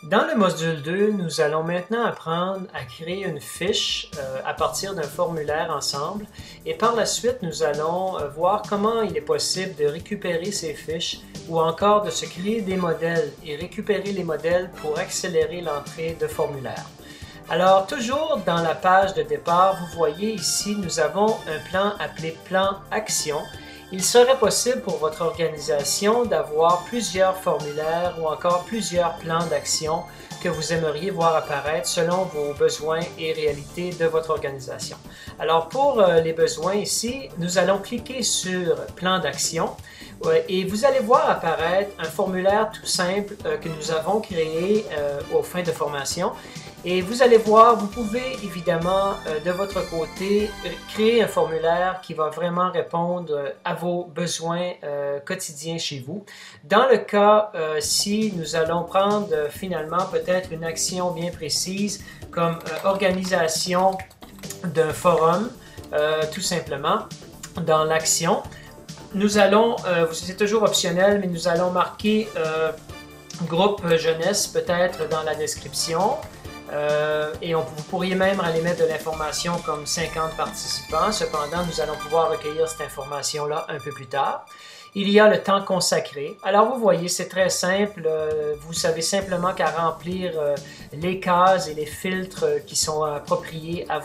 Dans le module 2, nous allons maintenant apprendre à créer une fiche à partir d'un formulaire ensemble et par la suite, nous allons voir comment il est possible de récupérer ces fiches ou encore de se créer des modèles et récupérer les modèles pour accélérer l'entrée de formulaires. Alors, toujours dans la page de départ, vous voyez ici, nous avons un plan appelé Plan Action. Il serait possible pour votre organisation d'avoir plusieurs formulaires ou encore plusieurs plans d'action que vous aimeriez voir apparaître selon vos besoins et réalités de votre organisation. Alors, pour les besoins ici, nous allons cliquer sur Plan d'action et vous allez voir apparaître un formulaire tout simple que nous avons créé aux fins de formation. Et vous allez voir, vous pouvez évidemment de votre côté créer un formulaire qui va vraiment répondre à vos besoins quotidiens chez vous. Dans le cas si nous allons prendre finalement peut-être une action bien précise comme organisation d'un forum, tout simplement, dans l'action, nous allons, c'est toujours optionnel, mais nous allons marquer groupe jeunesse peut-être dans la description. Et vous pourriez même aller mettre de l'information comme 50 participants. Cependant, nous allons pouvoir recueillir cette information-là un peu plus tard. Il y a le temps consacré. Alors, vous voyez, c'est très simple. Vous savez simplement qu'à remplir les cases et les filtres qui sont appropriés à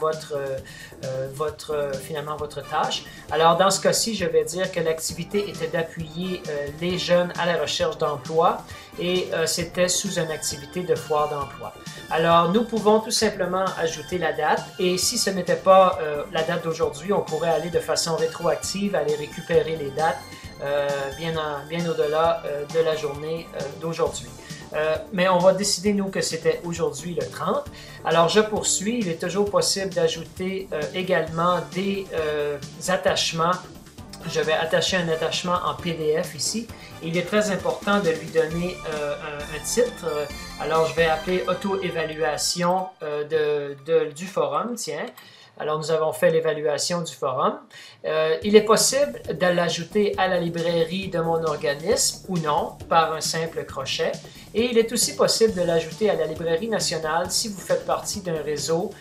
finalement votre tâche. Alors, dans ce cas-ci, je vais dire que l'activité était d'appuyer les jeunes à la recherche d'emploi et c'était sous une activité de foire d'emploi. Alors, nous pouvons tout simplement ajouter la date et si ce n'était pas la date d'aujourd'hui, on pourrait aller de façon rétroactive, aller récupérer les dates bien au-delà de la journée d'aujourd'hui. Mais on va décider, nous, que c'était aujourd'hui le 30. Alors, je poursuis. Il est toujours possible d'ajouter également des attachements. Je vais attacher un attachement en PDF ici. Il est très important de lui donner un titre. Alors, je vais appeler auto-évaluation du forum, tiens. Alors, nous avons fait l'évaluation du forum. Il est possible de l'ajouter à la librairie de mon organisme ou non, par un simple crochet. Et il est aussi possible de l'ajouter à la librairie nationale si vous faites partie d'un réseau,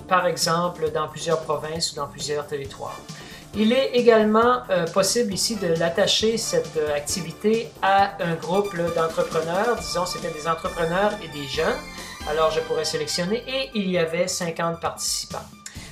par exemple, dans plusieurs provinces ou dans plusieurs territoires. Il est également possible ici de l'attacher, cette activité, à un groupe d'entrepreneurs. Disons, c'était des entrepreneurs et des jeunes. Alors, je pourrais sélectionner et il y avait 50 participants.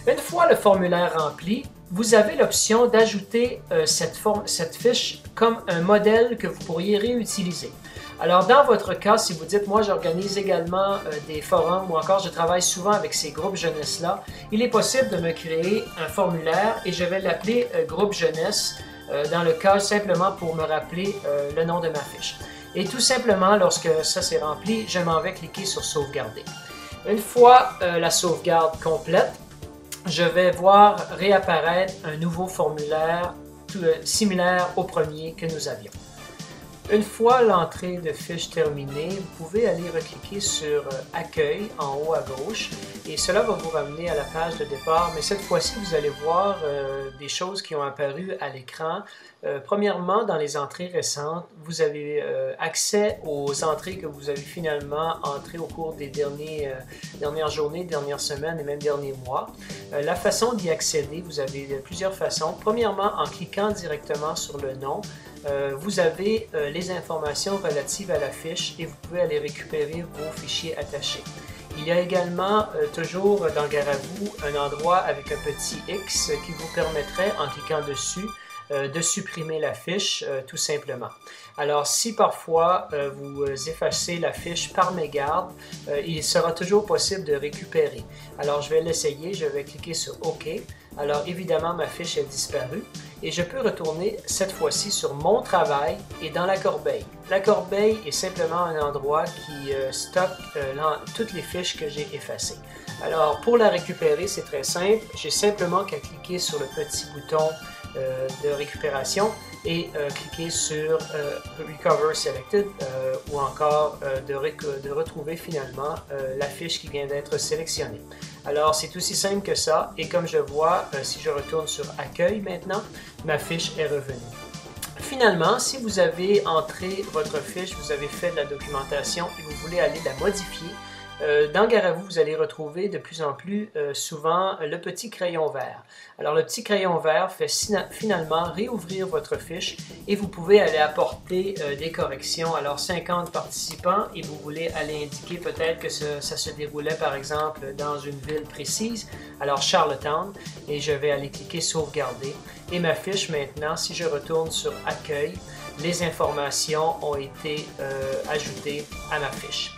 Une fois le formulaire rempli, vous avez l'option d'ajouter cette fiche comme un modèle que vous pourriez réutiliser. Alors, dans votre cas, si vous dites, moi, j'organise également des forums ou encore je travaille souvent avec ces groupes jeunesse-là, il est possible de me créer un formulaire et je vais l'appeler groupe jeunesse dans le cas simplement pour me rappeler le nom de ma fiche. Et tout simplement, lorsque ça c'est rempli, je m'en vais cliquer sur sauvegarder. Une fois la sauvegarde complète, je vais voir réapparaître un nouveau formulaire similaire au premier que nous avions. Une fois l'entrée de fiche terminée, vous pouvez aller recliquer sur Accueil en haut à gauche et cela va vous ramener à la page de départ, mais cette fois-ci, vous allez voir des choses qui ont apparu à l'écran. Premièrement, dans les entrées récentes, vous avez accès aux entrées que vous avez finalement entrées au cours des dernières journées, dernières semaines et même derniers mois. La façon d'y accéder, vous avez plusieurs façons. Premièrement, en cliquant directement sur le nom, vous avez les informations relatives à la fiche et vous pouvez aller récupérer vos fichiers attachés. Il y a également toujours dans Gare à vous un endroit avec un petit X qui vous permettrait, en cliquant dessus, de supprimer la fiche tout simplement. Alors si parfois vous effacez la fiche par mégarde, il sera toujours possible de récupérer. Alors je vais l'essayer, je vais cliquer sur OK. Alors évidemment ma fiche est disparue et je peux retourner cette fois-ci sur mon travail et dans la corbeille. La corbeille est simplement un endroit qui stocke toutes les fiches que j'ai effacées. Alors pour la récupérer, c'est très simple, j'ai simplement qu'à cliquer sur le petit bouton de récupération et cliquer sur Recover Selected ou encore de retrouver finalement la fiche qui vient d'être sélectionnée. Alors c'est aussi simple que ça et comme je vois, si je retourne sur Accueil maintenant, ma fiche est revenue. finalement, si vous avez entré votre fiche, vous avez fait de la documentation et vous voulez aller la modifier, dans Garavou, vous allez retrouver de plus en plus souvent le petit crayon vert. Alors, le petit crayon vert fait finalement réouvrir votre fiche et vous pouvez aller apporter des corrections. Alors, 50 participants et vous voulez aller indiquer peut-être que ça se déroulait par exemple dans une ville précise, alors Charlottetown, et je vais aller cliquer sauvegarder. Et ma fiche maintenant, si je retourne sur accueil, les informations ont été ajoutées à ma fiche.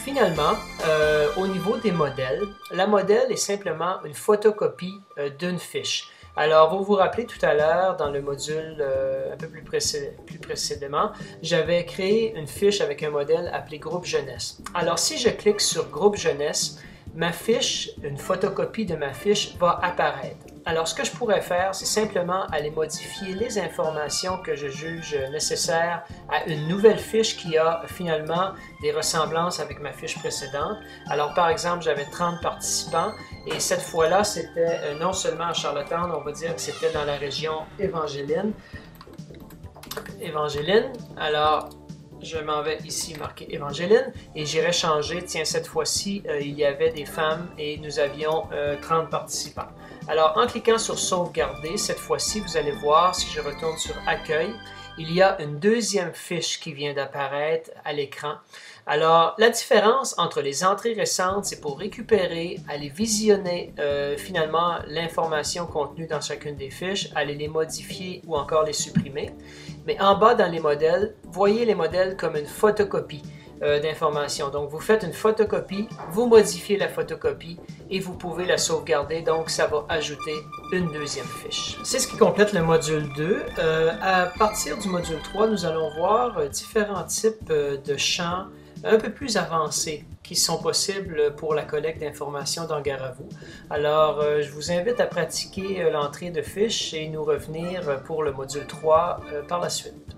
Finalement, au niveau des modèles, la modèle est simplement une photocopie d'une fiche. Alors, vous vous rappelez tout à l'heure, dans le module un peu plus précédemment, j'avais créé une fiche avec un modèle appelé Groupe Jeunesse. Alors, si je clique sur Groupe Jeunesse, ma fiche, une photocopie de ma fiche va apparaître. Alors, ce que je pourrais faire, c'est simplement aller modifier les informations que je juge nécessaires à une nouvelle fiche qui a finalement des ressemblances avec ma fiche précédente. Alors, par exemple, j'avais 30 participants et cette fois-là, c'était non seulement à Charlottetown, on va dire que c'était dans la région Evangeline. Alors, je m'en vais ici marquer Evangeline et j'irai changer, tiens, cette fois-ci, il y avait des femmes et nous avions 30 participants. Alors, en cliquant sur sauvegarder, cette fois-ci, vous allez voir, si je retourne sur accueil, il y a une deuxième fiche qui vient d'apparaître à l'écran. Alors, la différence entre les entrées récentes, c'est pour récupérer, aller visionner finalement l'information contenue dans chacune des fiches, aller les modifier ou encore les supprimer. Mais en bas dans les modèles, voyez les modèles comme une photocopie d'informations. Donc, vous faites une photocopie, vous modifiez la photocopie et vous pouvez la sauvegarder. Donc, ça va ajouter une deuxième fiche. C'est ce qui complète le module 2. À partir du module 3, nous allons voir différents types de champs un peu plus avancés qui sont possibles pour la collecte d'informations dans Garavou. Alors, je vous invite à pratiquer l'entrée de fiches et nous revenir pour le module 3 par la suite.